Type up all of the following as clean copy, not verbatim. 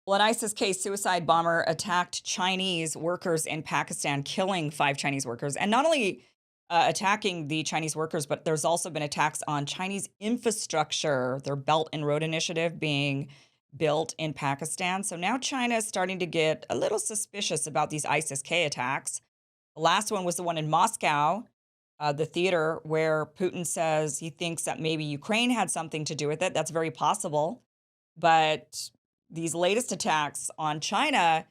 Well, an ISIS-K suicide bomber attacked Chinese workers in Pakistan, killing 5 Chinese workers, and not only, attacking the Chinese workers, but there's also been attacks on Chinese infrastructure, their Belt and Road Initiative being built in Pakistan. So now China is starting to get a little suspicious about these ISIS-K attacks. The last one was the one in Moscow, the theater where Putin says he thinks that maybe Ukraine had something to do with it. That's very possible. But these latest attacks on China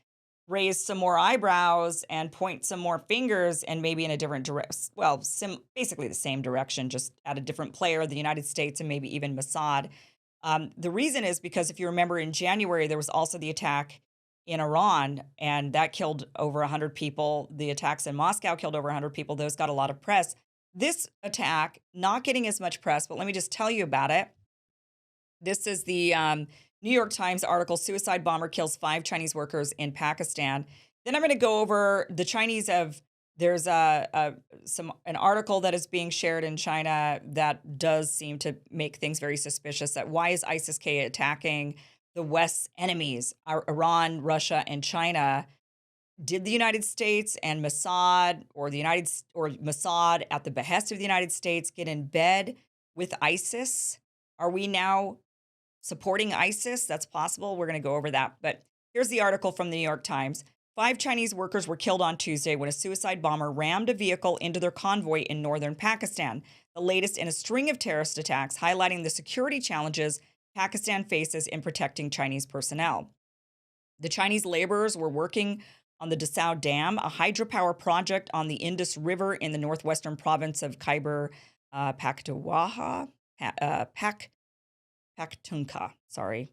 raise some more eyebrows and point some more fingers and maybe in a different direction. Well, basically the same direction, just at a different player, the United States and maybe even Mossad. The reason is because if you remember in January, there was also the attack in Iran, and that killed over 100 people. The attacks in Moscow killed over 100 people. Those got a lot of press. This attack, not getting as much press, but let me just tell you about it. This is the New York Times article: Suicide bomber kills 5 Chinese workers in Pakistan. Then I'm going to go over the Chinese have. There's an article that is being shared in China that does seem to make things very suspicious. That why is ISIS-K attacking the West's enemies, Iran, Russia, and China? Did the United States and Mossad, or Mossad at the behest of the United States, get in bed with ISIS? Are we now supporting ISIS? That's possible. We're going to go over that. But here's the article from the New York Times. 5 Chinese workers were killed on Tuesday when a suicide bomber rammed a vehicle into their convoy in northern Pakistan, the latest in a string of terrorist attacks highlighting the security challenges Pakistan faces in protecting Chinese personnel. The Chinese laborers were working on the Dassault Dam, a hydropower project on the Indus River in the northwestern province of Khyber Pakhtunkhwa. Pakhtunkhwa, sorry.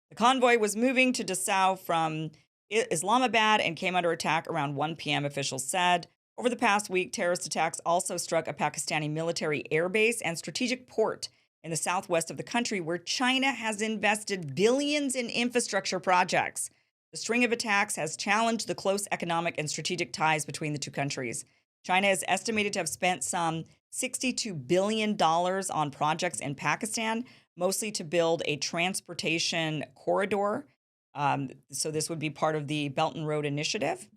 The convoy was moving to Dessau from Islamabad and came under attack around 1 p.m., officials said. Over the past week, terrorist attacks also struck a Pakistani military airbase and strategic port in the southwest of the country, where China has invested billions in infrastructure projects. The string of attacks has challenged the close economic and strategic ties between the two countries. China is estimated to have spent some $62 billion on projects in Pakistan, mostly to build a transportation corridor. So this would be part of the Belt and Road Initiative.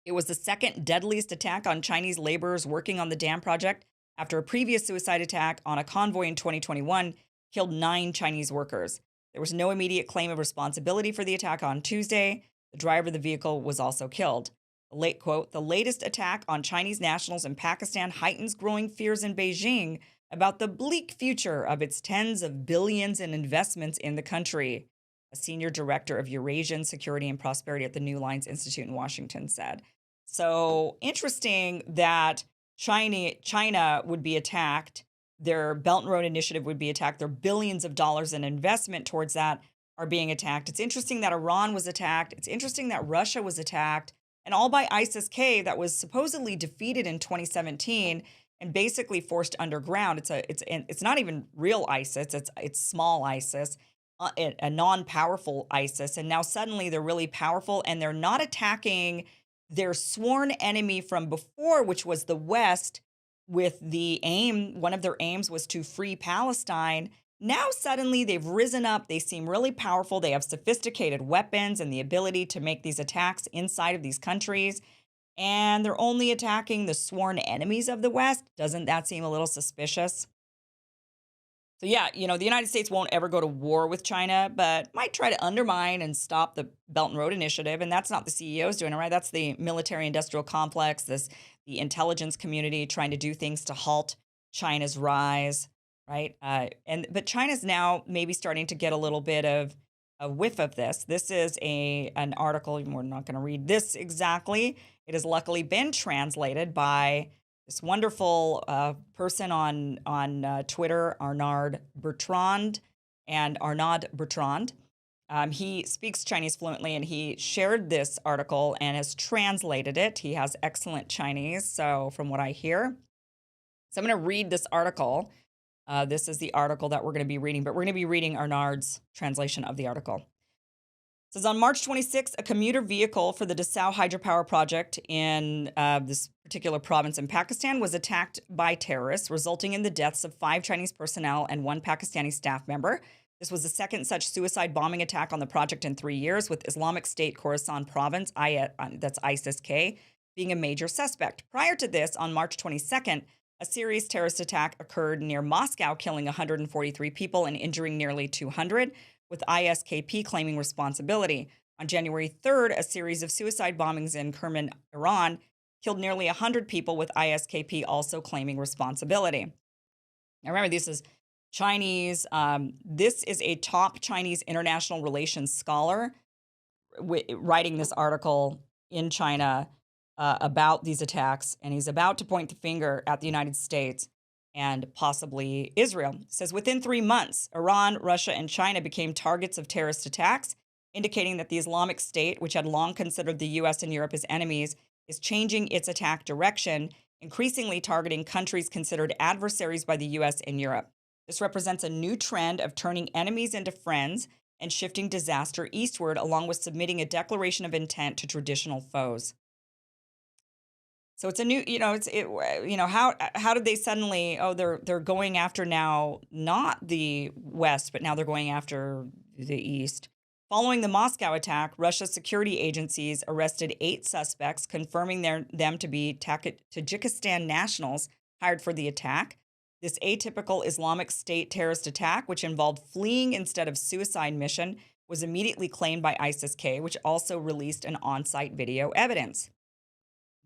It was the second deadliest attack on Chinese laborers working on the dam project after a previous suicide attack on a convoy in 2021 killed 9 Chinese workers. There was no immediate claim of responsibility for the attack on Tuesday. The driver of the vehicle was also killed. The latest attack on Chinese nationals in Pakistan heightens growing fears in Beijing about the bleak future of its tens of billions in investments in the country, a senior director of Eurasian Security and Prosperity at the New Lines Institute in Washington said. So interesting that China would be attacked. Their Belt and Road Initiative would be attacked. Their billions of dollars in investment towards that are being attacked. It's interesting that Iran was attacked. It's interesting that Russia was attacked, and all by ISIS-K, that was supposedly defeated in 2017 and basically forced underground. It's not even real ISIS. It's small ISIS, a non-powerful ISIS, and now suddenly they're really powerful, and they're not attacking their sworn enemy from before, which was the West, with the aim. One of their aims was to free Palestine. Now suddenly they've risen up. They seem really powerful. They have sophisticated weapons and the ability to make these attacks inside of these countries. And they're only attacking the sworn enemies of the West. Doesn't that seem a little suspicious? So yeah, the United States won't ever go to war with China, but might try to undermine and stop the Belt and Road Initiative. And that's not the CEOs doing it, right? That's the military industrial complex, the intelligence community trying to do things to halt China's rise, right? But China's now maybe starting to get a little bit of a whiff of this. This is an article. We're not going to read this exactly. It has luckily been translated by this wonderful person on Twitter, Arnaud Bertrand. He speaks Chinese fluently, and he shared this article and has translated it. He has excellent Chinese, so from what I hear. So I'm going to read this article. This is the article that we're going to be reading, but we're going to be reading Arnaud's translation of the article. It says, on March 26, a commuter vehicle for the Dassault hydropower project in this particular province in Pakistan was attacked by terrorists, resulting in the deaths of 5 Chinese personnel and 1 Pakistani staff member. This was the second such suicide bombing attack on the project in 3 years, with Islamic State Khorasan Province, that's ISIS-K, being a major suspect. Prior to this, on March 22nd, a serious terrorist attack occurred near Moscow, killing 143 people and injuring nearly 200, with ISKP claiming responsibility. On January 3rd, a series of suicide bombings in Kerman, Iran, killed nearly 100 people, with ISKP also claiming responsibility. Now, remember, this is Chinese. This is a top Chinese international relations scholar writing this article in China about these attacks, and he's about to point the finger at the United States and possibly Israel. He says within 3 months, Iran, Russia, and China became targets of terrorist attacks, indicating that the Islamic State, which had long considered the U.S. and Europe as enemies, is changing its attack direction, increasingly targeting countries considered adversaries by the U.S. and Europe. This represents a new trend of turning enemies into friends and shifting disaster eastward, along with submitting a declaration of intent to traditional foes. So it's a new, how did they suddenly? Oh, they're going after now not the West, but now they're going after the East. Following the Moscow attack, Russia's security agencies arrested 8 suspects, confirming them to be Tajikistan nationals hired for the attack. This atypical Islamic State terrorist attack, which involved fleeing instead of suicide mission, was immediately claimed by ISIS-K, which also released an on-site video evidence.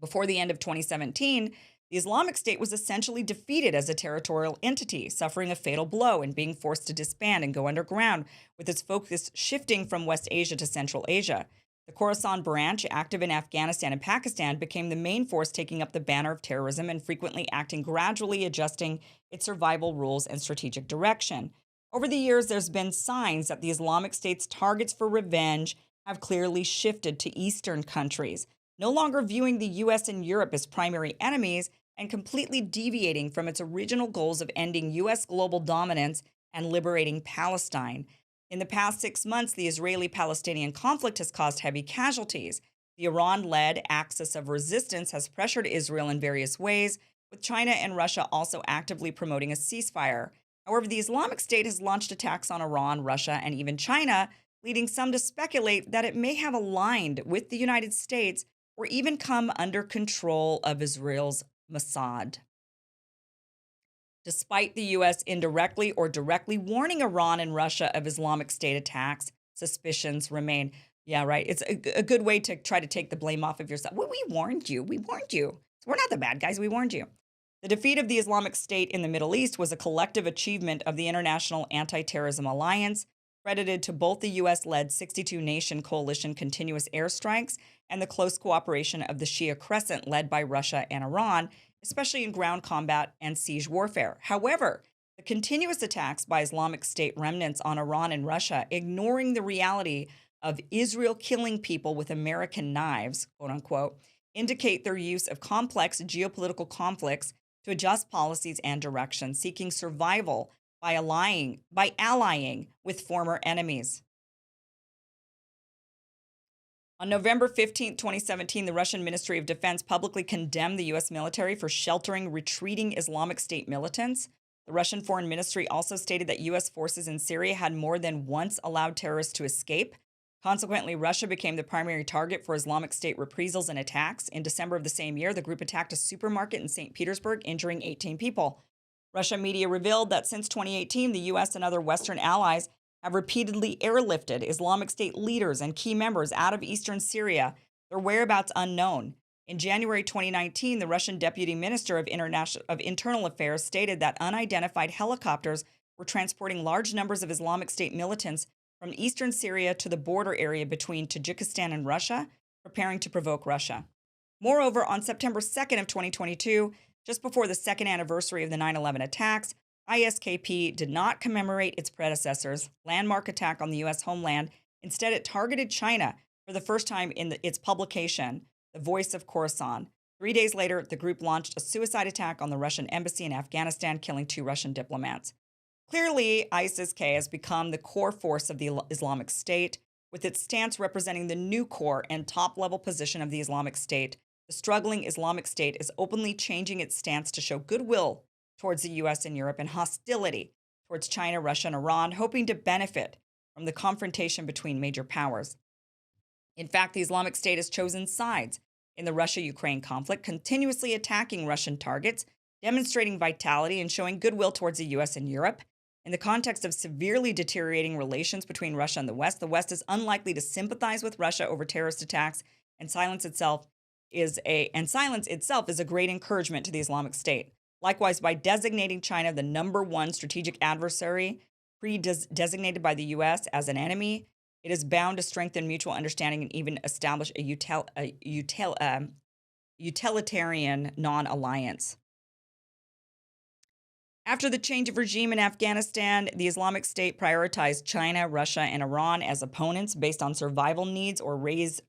Before the end of 2017, the Islamic State was essentially defeated as a territorial entity, suffering a fatal blow and being forced to disband and go underground, with its focus shifting from West Asia to Central Asia. The Khorasan branch, active in Afghanistan and Pakistan, became the main force taking up the banner of terrorism and frequently acting gradually adjusting its survival rules and strategic direction. Over the years, there's been signs that the Islamic State's targets for revenge have clearly shifted to Eastern countries, no longer viewing the U.S. and Europe as primary enemies and completely deviating from its original goals of ending U.S. global dominance and liberating Palestine. In the past 6 months, the Israeli-Palestinian conflict has caused heavy casualties. The Iran-led axis of resistance has pressured Israel in various ways, with China and Russia also actively promoting a ceasefire. However, the Islamic State has launched attacks on Iran, Russia, and even China, leading some to speculate that it may have aligned with the United States or even come under control of Israel's Mossad. Despite the U.S. indirectly or directly warning Iran and Russia of Islamic State attacks, suspicions remain. Yeah, right. It's a good way to try to take the blame off of yourself. Well, we warned you. We warned you. We're not the bad guys. We warned you. The defeat of the Islamic State in the Middle East was a collective achievement of the International Anti-Terrorism Alliance, credited to both the U.S.-led 62-nation coalition continuous airstrikes and the close cooperation of the Shia Crescent led by Russia and Iran, especially in ground combat and siege warfare. However, the continuous attacks by Islamic State remnants on Iran and Russia, ignoring the reality of Israel killing people with American knives, quote unquote, indicate their use of complex geopolitical conflicts to adjust policies and direction, seeking survival by allying with former enemies. On November 15, 2017, the Russian Ministry of Defense publicly condemned the U.S. military for sheltering retreating Islamic State militants. The Russian Foreign Ministry also stated that U.S. forces in Syria had more than once allowed terrorists to escape. Consequently, Russia became the primary target for Islamic State reprisals and attacks. In December of the same year, the group attacked a supermarket in St. Petersburg, injuring 18 people. Russian media revealed that since 2018, the U.S. and other Western allies have repeatedly airlifted Islamic State leaders and key members out of eastern Syria, their whereabouts unknown. In January 2019, the Russian Deputy Minister of Internal Affairs stated that unidentified helicopters were transporting large numbers of Islamic State militants from eastern Syria to the border area between Tajikistan and Russia, preparing to provoke Russia. Moreover, on September 2nd of 2022, just before the second anniversary of the 9/11 attacks, ISKP did not commemorate its predecessor's landmark attack on the U.S. homeland. Instead, it targeted China for the first time in its publication, The Voice of Khorasan. 3 days later, the group launched a suicide attack on the Russian embassy in Afghanistan, killing 2 Russian diplomats. Clearly, ISIS-K has become the core force of the Islamic State, with its stance representing the new core and top-level position of the Islamic State. The struggling Islamic State is openly changing its stance to show goodwill towards the U.S. and Europe and hostility towards China, Russia, and Iran, hoping to benefit from the confrontation between major powers. In fact, the Islamic State has chosen sides in the Russia Ukraine conflict, continuously attacking Russian targets, demonstrating vitality, and showing goodwill towards the US and Europe. In the context of severely deteriorating relations between Russia and the West is unlikely to sympathize with Russia over terrorist attacks, and silence itself is a great encouragement to the Islamic State. Likewise, by designating China the number one strategic adversary, designated by the US as an enemy, it is bound to strengthen mutual understanding and even establish a utilitarian non alliance. After the change of regime in Afghanistan, the Islamic State prioritized China, Russia, and Iran as opponents based on survival needs or raised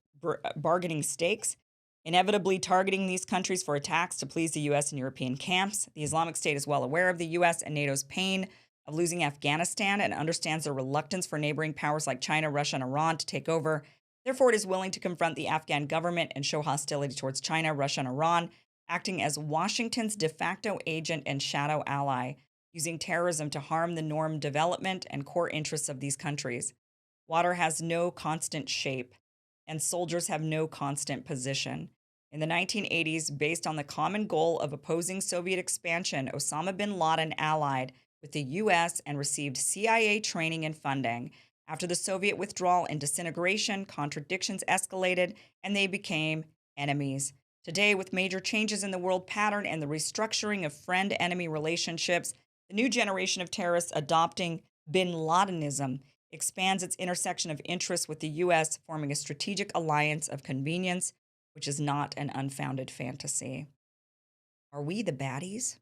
bargaining stakes, inevitably targeting these countries for attacks to please the US and European camps. The Islamic State is well aware of the US and NATO's pain of losing Afghanistan and understands the reluctance for neighboring powers like China, Russia, and Iran to take over. Therefore, it is willing to confront the Afghan government and show hostility towards China, Russia, and Iran, acting as Washington's de facto agent and shadow ally, using terrorism to harm the norm development and core interests of these countries. Water has no constant shape, and soldiers have no constant position. In the 1980s, based on the common goal of opposing Soviet expansion, Osama bin Laden allied with the US and received CIA training and funding. After the Soviet withdrawal and disintegration, contradictions escalated and they became enemies. Today, with major changes in the world pattern and the restructuring of friend-enemy relationships, the new generation of terrorists adopting bin Ladenism expands its intersection of interests with the US, forming a strategic alliance of convenience, which is not an unfounded fantasy. Are we the baddies?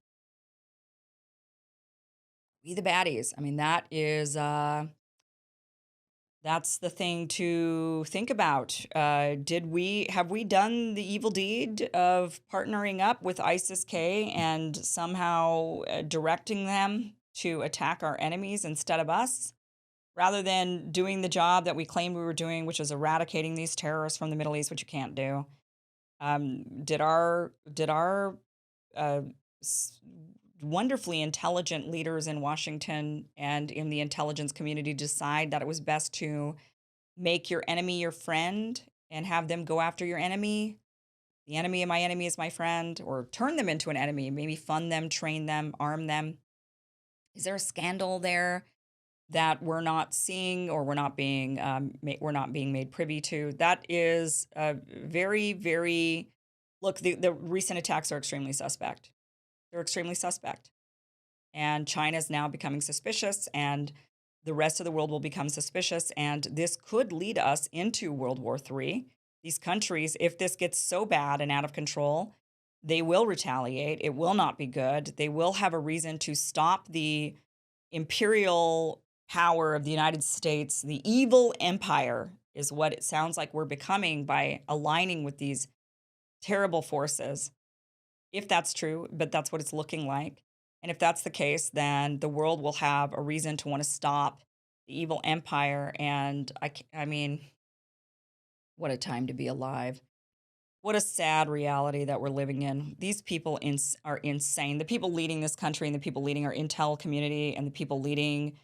We the baddies. I mean, that's the thing to think about. Have we done the evil deed of partnering up with ISIS-K and somehow directing them to attack our enemies instead of us, rather than doing the job that we claimed we were doing, which is eradicating these terrorists from the Middle East, which you can't do? Did our uh, wonderfully intelligent leaders in Washington and in the intelligence community decide that it was best to make your enemy your friend and have them go after your enemy? The enemy of my enemy is my friend, or turn them into an enemy, maybe fund them, train them, arm them. Is there a scandal there that we're not seeing, or we're not being made privy to? That is very, very. Look, the recent attacks are extremely suspect. They're extremely suspect. And China's now becoming suspicious, and the rest of the world will become suspicious. And this could lead us into World War III. These countries, if this gets so bad and out of control, they will retaliate. It will not be good. They will have a reason to stop the imperial power of the United States. The evil empire is what it sounds like we're becoming by aligning with these terrible forces. If that's true, but that's what it's looking like. And if that's the case, then the world will have a reason to want to stop the evil empire. And I mean, what a time to be alive. What a sad reality that we're living in. These people are insane. The people leading this country and the people leading our intel community and the people leading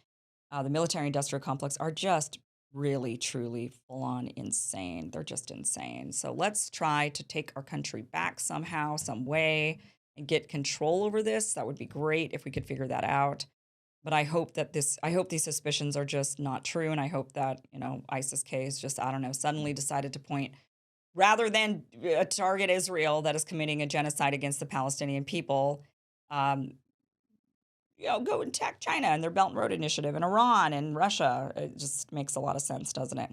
the military industrial complex are just really, truly full on insane. They're just insane. So let's try to take our country back somehow, some way, and get control over this. That would be great if we could figure that out. But I hope these suspicions are just not true. And I hope that, ISIS-K is just, I don't know, suddenly decided to point, rather than target Israel that is committing a genocide against the Palestinian people, um, go and attack China and their Belt and Road Initiative and Iran and Russia. It just makes a lot of sense, doesn't it?